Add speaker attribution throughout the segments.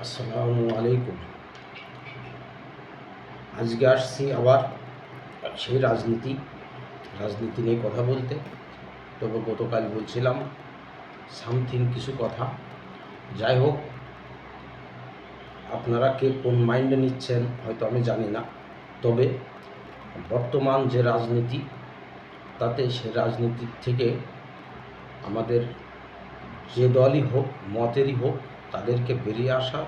Speaker 1: আসসালামু আলাইকুম। আজকে আসছি আবার সেই রাজনীতি নিয়ে কথা বলতে। তবে গতকাল বলছিলাম সামথিং কিছু কথা। যাই হোক, আপনারা কে কোন মাইন্ডে নিচ্ছেন হয়তো আমি জানি না। তবে বর্তমান যে রাজনীতি, তাতে সে রাজনীতির থেকে আমাদের যে দলই হোক, মতেরই হোক, তাদেরকে বেরিয়ে আসা,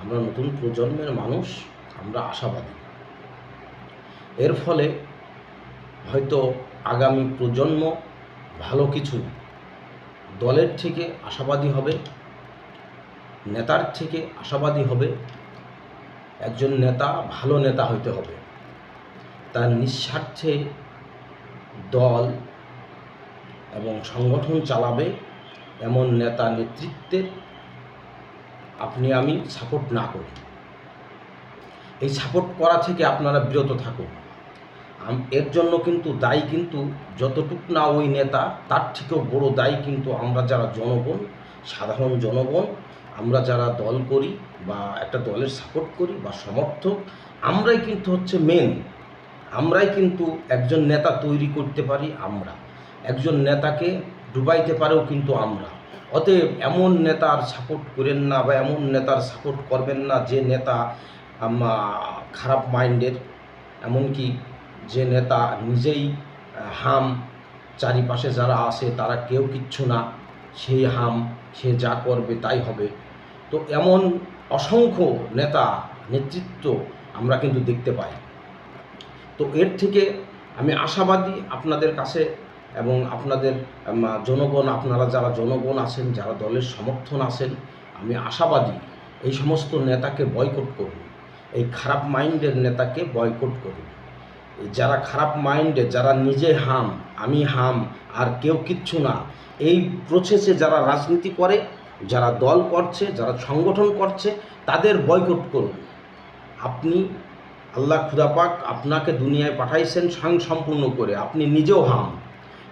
Speaker 1: আমরা নতুন প্রজন্মের মানুষ, আমরা আশাবাদী। এর ফলে হয়তো আগামী প্রজন্ম ভালো কিছু দলের থেকে আশাবাদী হবে, নেতার থেকে আশাবাদী হবে। একজন নেতা ভালো নেতা হইতে হবে, তার নিঃস্বার্থে দল এবং সংগঠন চালাবে এমন নেতা নেতৃত্বের আপনি আমি সাপোর্ট না করি। এই সাপোর্ট করা থেকে আপনারা বিরত থাকুন। এর জন্য কিন্তু দায়ী কিন্তু যতটুক না ওই নেতা, তার থেকেও বড় দায়ী কিন্তু আমরা যারা জনগণ, সাধারণ জনগণ, আমরা যারা দল করি বা একটা দলের সাপোর্ট করি বা সমর্থক, আমরাই কিন্তু হচ্ছে মেন। আমরাই কিন্তু একজন নেতা তৈরি করতে পারি। আমরা একজন নেতাকে ডুবাইতে পারেও কিন্তু আমরা। অতএব এমন নেতার সাপোর্ট করেন না বা এমন নেতার সাপোর্ট করবেন না যে নেতা খারাপ মাইন্ডের, এমনকি যে নেতা নিজেই হাম, চারিপাশে যারা আছে তারা কেউ কিচ্ছু না, সেই হাম, সে যা করবে তাই হবে। তো এমন অসংখ্য নেতা নেতৃত্ব আমরা কিন্তু দেখতে পাই। তো এর থেকে আমি আশাবাদী আপনাদের কাছে এবং আপনাদের জনগণ, আপনারা যারা জনগণ আছেন, যারা দলের সমর্থন আছেন, আমি আশাবাদী এই সমস্ত নেতাকে বয়কট করুন। এই খারাপ মাইন্ডের নেতাকে বয়কট করুন। যারা খারাপ মাইন্ডে, যারা নিজে হাম, আমি হাম আর কেউ কিচ্ছু না, এই প্রসেসে যারা রাজনীতি করে, যারা দল করছে, যারা সংগঠন করছে, তাদের বয়কট করুন। আপনি, আল্লাহ খুদাপাক আপনাকে দুনিয়ায় পাঠাইছেন স্বয়ংসম্পূর্ণ করে, আপনি নিজেও হাম।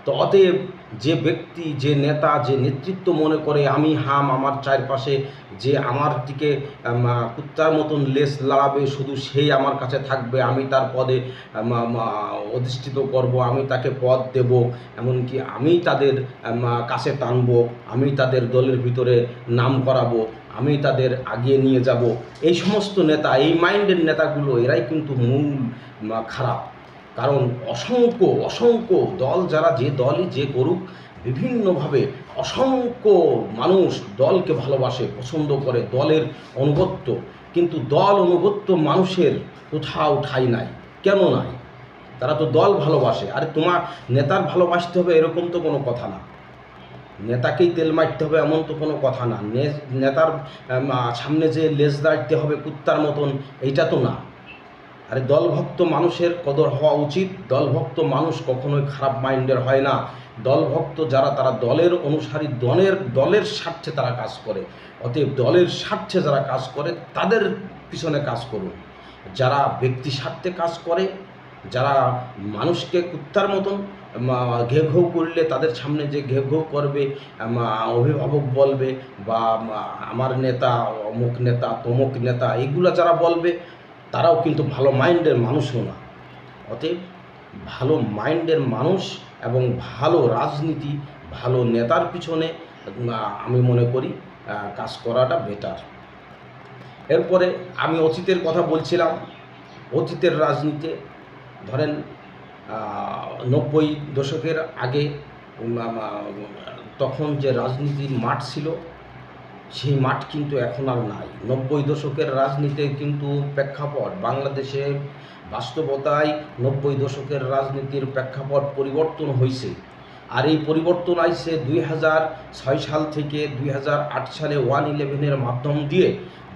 Speaker 1: তো অতএব যে ব্যক্তি, যে নেতা, যে নেতৃত্ব মনে করে আমি হাম, আমার চারপাশে যে আমার দিকে কুত্তার মতন লেজ লাড়াবে, শুধু সেই আমার কাছে থাকবে, আমি তার পদে অধিষ্ঠিত করব, আমি তাকে পদ দেব, এমনকি আমি তাদের কাছে টানবো, আমি তাদের দলের ভিতরে নাম করাবো, আমি তাদের আগিয়ে নিয়ে যাব, এই সমস্ত নেতা, এই মাইন্ডের নেতাগুলো, এরাই কিন্তু মূল খারাপ। কারণ অসংখ্য দল, যারা যে দলই যে করুক, বিভিন্নভাবে অসংখ্য মানুষ দলকে ভালোবাসে, পছন্দ করে, দলের অনুগত্য। কিন্তু দল অনুগত্য মানুষের কোথাও ঠাঁই নাই। কেন নাই? তারা তো দল ভালোবাসে। আরে তোমার নেতার ভালোবাসতে হবে এরকম তো কোনো কথা না, নেতাকেই তেল মারতে হবে এমন তো কোনো কথা না, নেতার সামনে যে লেজ দাঁড়তে হবে কুত্তার মতন, এইটা তো না। আরে দলভক্ত মানুষের কদর হওয়া উচিত। দলভক্ত মানুষ কখনোই খারাপ মাইন্ডের হয় না। দলভক্ত যারা, তারা দলের অনুসারী, দলের স্বার্থে তারা কাজ করে। অতএব দলের স্বার্থে যারা কাজ করে তাদের পিছনে কাজ করুন। যারা ব্যক্তি স্বার্থে কাজ করে, যারা মানুষকে কুত্তার মতন ঘেউ ঘেউ করলে তাদের সামনে যে ঘেউ ঘেউ করবে, অভিভাবক বলবে, বা আমার নেতা অমুক নেতা তমুক নেতা, এগুলো যারা বলবে, তারাও কিন্তু ভালো মাইন্ডের মানুষও না। অতএব ভালো মাইন্ডের মানুষ এবং ভালো রাজনীতি, ভালো নেতার পিছনে আমি মনে করি কাজ করাটা বেটার। এরপরে আমি অতীতের কথা বলছিলাম। অতীতের রাজনীতি ধরেন 90 দশকের আগে তখন যে রাজনীতির মাঠ ছিল, সেই মাঠ কিন্তু এখন আর নাই। 90 দশকের রাজনীতির কিন্তু প্রেক্ষাপট, বাংলাদেশের বাস্তবতায় 90 দশকের রাজনীতির প্রেক্ষাপট পরিবর্তন হয়েছে। আর এই পরিবর্তন আইছে 2006 সাল থেকে 2008 সালে 1/11-এর মাধ্যম দিয়ে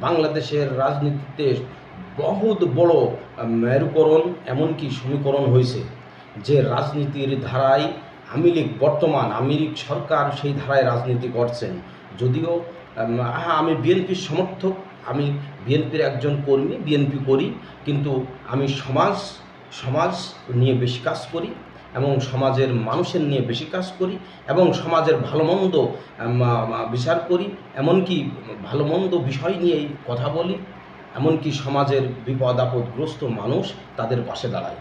Speaker 1: বাংলাদেশের রাজনীতিতে বহুত বড় মেরুকরণ, এমনকি সমীকরণ হয়েছে। যে রাজনীতির ধারায় বর্তমান আওয়ামী লীগ সরকার সেই ধারায় রাজনীতি করছেন। যদিও হ্যাঁ, আমি বিএনপির সমর্থক, আমি বিএনপির একজন কর্মী, বিএনপি করি, কিন্তু আমি সমাজ নিয়ে বেশি কাজ করি। এবং সমাজের মানুষের নিয়ে বেশি কাজ করি এবং সমাজের ভালো মন্দ বিচার করি, এমনকি ভালো মন্দ বিষয় নিয়েই কথা বলি, এমনকি সমাজের বিপদ আপদগ্রস্ত মানুষ তাদের পাশে দাঁড়াই।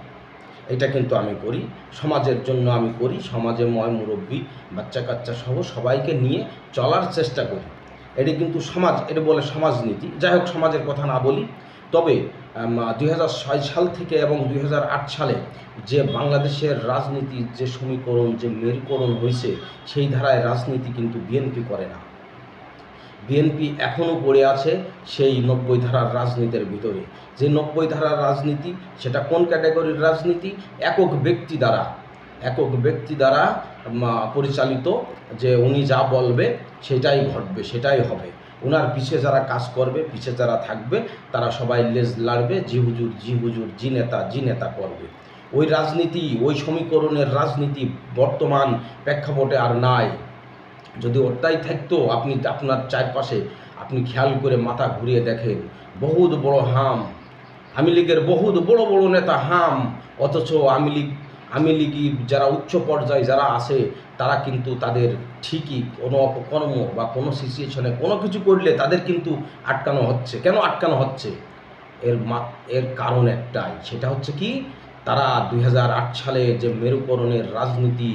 Speaker 1: এটা কিন্তু আমি করি, সমাজের জন্য আমি করি, সমাজে মুরব্বী বাচ্চা কাচ্চা সহ সবাইকে নিয়ে চলার চেষ্টা করি। এটি কিন্তু সমাজ, এটা বলে সমাজনীতি। যাই হোক, সমাজের কথা না বলি। তবে 2006 সাল থেকে এবং 2008 সালে যে বাংলাদেশের রাজনীতির যে সমীকরণ, যে মেরুকরণ হয়েছে, সেই ধারায় রাজনীতি কিন্তু বিএনপি করে না। বিএনপি এখনও পড়ে আছে সেই 90 ধারার রাজনীতির ভিতরে। যে 90 ধারার রাজনীতি, সেটা কোন ক্যাটাগরির রাজনীতি? একক ব্যক্তি দ্বারা পরিচালিত, যে উনি যা বলবে সেটাই ঘটবে, সেটাই হবে। ওনার পিছে যারা কাজ করবে, পিছে যারা থাকবে, তারা সবাই লেজ লাড়বে, জি হুজুর, জি নেতা করবে। ওই রাজনীতি, ওই সমীকরণের রাজনীতি বর্তমান প্রেক্ষাপটে আর নাই। যদি ওটাই থাকতো, আপনি আপনার চারপাশে আপনি খেয়াল করে মাথা ঘুরিয়ে দেখেন, বহুত বড় হাম, আওয়ামী লীগের বহুত বড় বড় নেতা হাম, অথচ আওয়ামী লীগী যারা উচ্চ পর্যায়ে যারা আছে, তারা কিন্তু তাদের ঠিকই কোনো অপকর্ম বা কোনো সিচুয়েশনে কোনো কিছু করলে তাদের কিন্তু আটকানো হচ্ছে। কেন আটকানো হচ্ছে? এর কারণ একটাই, সেটা হচ্ছে কি, তারা 2008 সালে যে মেরুকরণের রাজনীতি,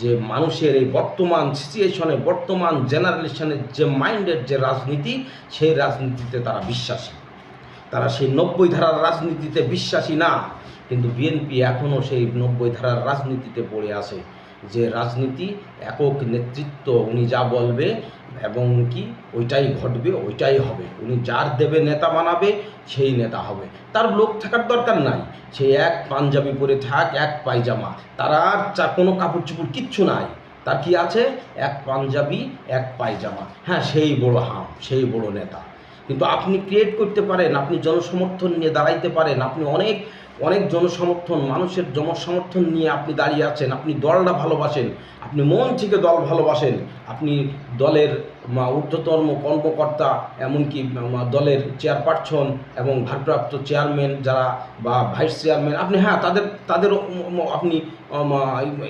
Speaker 1: যে মানুষের এই বর্তমান সিচুয়েশনে, বর্তমান জেনারেশনের যে মাইন্ডের যে রাজনীতি, সেই রাজনীতিতে তারা বিশ্বাসী। তারা সেই 90 ধারার রাজনীতিতে বিশ্বাসী না। কিন্তু বিএনপি এখনও সেই 90 ধারার রাজনীতিতে পড়ে আছে, যে রাজনীতি একক নেতৃত্ব, উনি যা বলবে এবং কি ওইটাই ঘটবে, ওইটাই হবে। উনি যার দেবে নেতা বানাবে, সেই নেতা হবে। তার লোক থাকার দরকার নাই, সে এক পাঞ্জাবি পরে থাক, এক পায়জামা, তার আর কোনো কাপড় চোপড় কিচ্ছু নাই। তার কি আছে? এক পাঞ্জাবি, এক পায়জামা। হ্যাঁ, সেই বড় হাম, সেই বড় নেতা। কিন্তু আপনি ক্রিয়েট করতে পারেন, আপনি জনসমর্থন নিয়ে দাঁড়াইতে পারেন, আপনি অনেক জনসমর্থন, মানুষের জনসমর্থন নিয়ে আপনি দাঁড়িয়ে আছেন, আপনি দলটা ভালোবাসেন, আপনি মন থেকে দল ভালোবাসেন, আপনি দলের ঊর্ধ্বতন কর্মকর্তা, এমনকি দলের চেয়ারপারসন এবং ভারপ্রাপ্ত চেয়ারম্যান যারা বা ভাইস চেয়ারম্যান, আপনি তাদের আপনি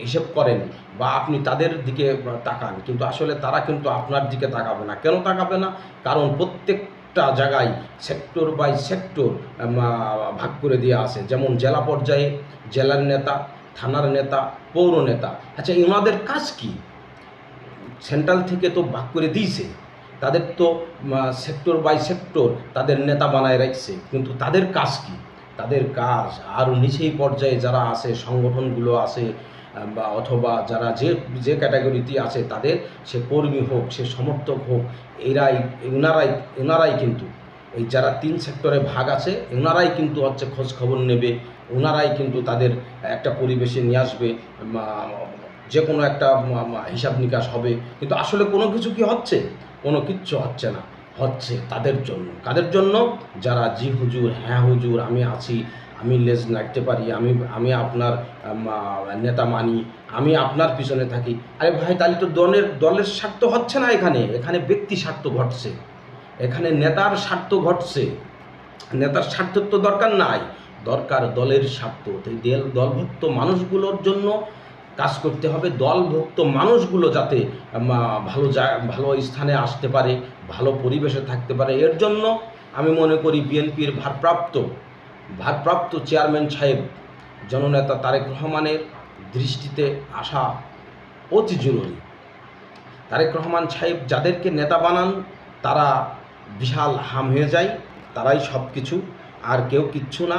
Speaker 1: হিসেব করেন বা আপনি তাদের দিকে তাকান, কিন্তু আসলে তারা কিন্তু আপনার দিকে তাকাবে না। কেন তাকাবে না? কারণ প্রত্যেকটা জায়গায় সেক্টর বাই সেক্টর ভাগ করে দেওয়া আছে। যেমন জেলা পর্যায়ে জেলার নেতা, থানার নেতা, পৌর নেতা। আচ্ছা, ওনাদের কাজ কি? সেন্ট্রাল থেকে তো ভাগ করে দিয়েছে, তাদের তো সেক্টর বাই সেক্টর তাদের নেতা বানায় রাখছে, কিন্তু তাদের কাজ কি? তাদের কাজ আরও নিচেই পর্যায়ে যারা আছে, সংগঠনগুলো আছে বা অথবা যারা যে ক্যাটাগরিতে আছে, তাদের সে কর্মী হোক, সে সমর্থক হোক, এনারাই কিন্তু এই যারা 3 সেক্টরে ভাগ আছে, ওনারাই কিন্তু হচ্ছে খোঁজ খবর নেবে, ওনারাই কিন্তু তাদের একটা পরিবেশে নিয়ে আসবে, যে কোনো একটা হিসাব নিকাশ হবে। কিন্তু আসলে কোনো কিছু কি হচ্ছে? কোনো কিচ্ছু হচ্ছে না। হচ্ছে তাদের জন্য। কাদের জন্য? যারা জি হুজুর, হ্যাঁ হুজুর, আমি আছি, আমি লেজ নাড়তে পারি, আমি আপনার নেতা মানি, আমি আপনার পিছনে থাকি। আরে ভাই, তাহলে তো দলের স্বার্থ হচ্ছে না, এখানে ব্যক্তি স্বার্থ ঘটছে, এখানে নেতার স্বার্থ ঘটছে। নেতার স্বার্থের তো দরকার নাই, দরকার দলের স্বার্থ। তাই দলভুক্ত মানুষগুলোর জন্য কাজ করতে হবে। দলভুক্ত মানুষগুলো যাতে ভালো স্থানে আসতে পারে, ভালো পরিবেশে থাকতে পারে, এর জন্য আমি মনে করি বিএনপির ভারপ্রাপ্ত চেয়ারম্যান সাহেব জননেতা তারেক রহমানের দৃষ্টিতে আসা অতি জরুরি। তারেক রহমান সাহেব যাদেরকে নেতা বানান, তারা বিশাল হাম হয়ে যায়, তারাই সব কিছু, আর কেউ কিচ্ছু না,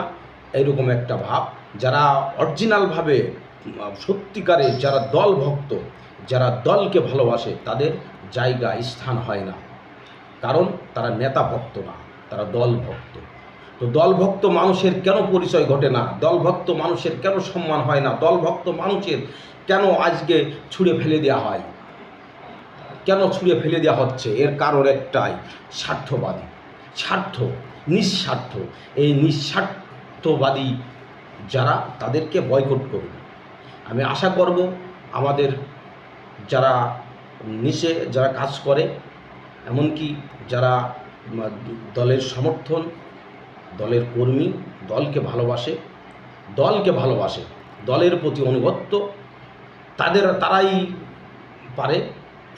Speaker 1: এইরকম একটা ভাব। যারা অরিজিনালভাবে সত্যিকারে যারা দলভক্ত, যারা দলকে ভালোবাসে, তাদের জায়গা স্থান হয় না, কারণ তারা নেতা ভক্ত না, তারা দলভক্ত। তো দলভক্ত মানুষের কেন পরিচয় ঘটে না? দলভক্ত মানুষের কেন সম্মান হয় না? দলভক্ত মানুষের কেন আজকে ছুঁড়ে ফেলে দেওয়া হয়? কেন ছুঁড়ে ফেলে দেওয়া হচ্ছে? এর কারণ একটাই, স্বার্থবাদী, নিঃস্বার্থ। এই নিঃস্বার্থবাদী যারা, তাদেরকে বয়কট করবে। আমি আশা করব আমাদের যারা নিচে যারা কাজ করে, এমনকি যারা দলের সমর্থন, দলের কর্মী, দলকে ভালোবাসে, দলের প্রতি অনুগত্য, তারাই পারে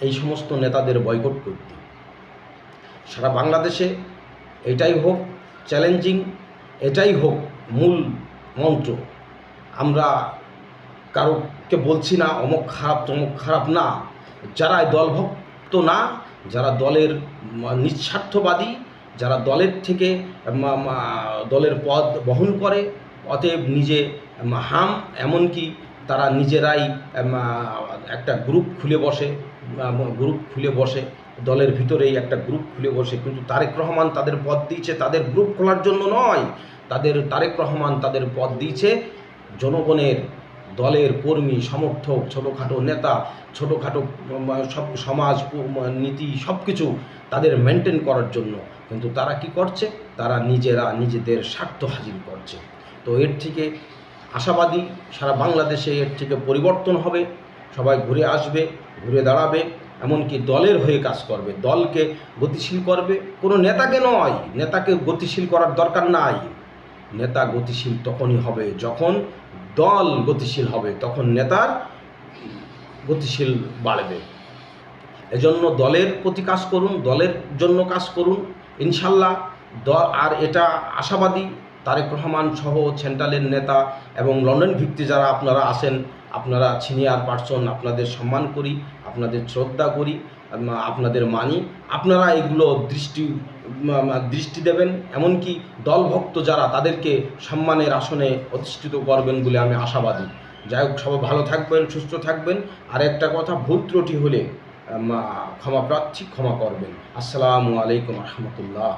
Speaker 1: এই সমস্ত নেতাদের বয়কট করতে। সারা বাংলাদেশে এটাই হোক চ্যালেঞ্জিং, এটাই হোক মূল মন্ত্র। আমরা কারোকে বলছি না অমুক খারাপ তমুক খারাপ, না। যারা দলভক্ত না, যারা দলের নিঃস্বার্থবাদী, যারা দলের থেকে দলের পদ বহন করে, অতএব নিজে হাম, এমনকি তারা নিজেরাই একটা গ্রুপ খুলে বসে দলের ভিতরেই একটা গ্রুপ খুলে বসে। কিন্তু তারেক রহমান তাদের পদ দিয়েছে তাদের গ্রুপ খোলার জন্য নয়, তারেক রহমান তাদের পদ দিয়েছে জনগণের, দলের কর্মী সমর্থক, ছোটোখাটো নেতা, ছোটোখাটো সব সমাজ নীতি সব কিছু তাদের মেনটেন করার জন্য। কিন্তু তারা কি করছে? তারা নিজেদের স্বার্থ হাসিল করছে। তো এর থেকে আশাবাদী, সারা বাংলাদেশে এর থেকে পরিবর্তন হবে, সবাই ঘুরে আসবে, ঘুরে দাঁড়াবে, এমনকি দলের হয়ে কাজ করবে, দলকে গতিশীল করবে, কোনো নেতাকে নয়। নেতাকে গতিশীল করার দরকার নাই। নেতা গতিশীল তখনই হবে যখন দল গতিশীল হবে, তখন নেতার গতিশীল বাড়বে। এজন্য দলের প্রতি কাজ করুন, দলের জন্য কাজ করুন, ইনশাল্লাহ। আর এটা আশাবাদী, তারেক রহমান সহ সেন্ট্রালের নেতা এবং লন্ডন ভিত্তি যারা আপনারা আছেন, আপনারা সিনিয়র পার্সন, আপনাদের সম্মান করি, আপনাদের শ্রদ্ধা করি, আপনাদের মানি। আপনারা এগুলো দৃষ্টি দেবেন, এমনকি দলভক্ত যারা তাদেরকে সম্মানের আসনে অধিষ্ঠিত করবেন বলে আমি আশাবাদী। যাই হোক, সবাই ভালো থাকবেন, সুস্থ থাকবেন। আর একটা কথা, ভুল ত্রুটি হলে ক্ষমা প্রার্থী, ক্ষমা করবেন। আসসালামু আলাইকুম রহমতুল্লাহ।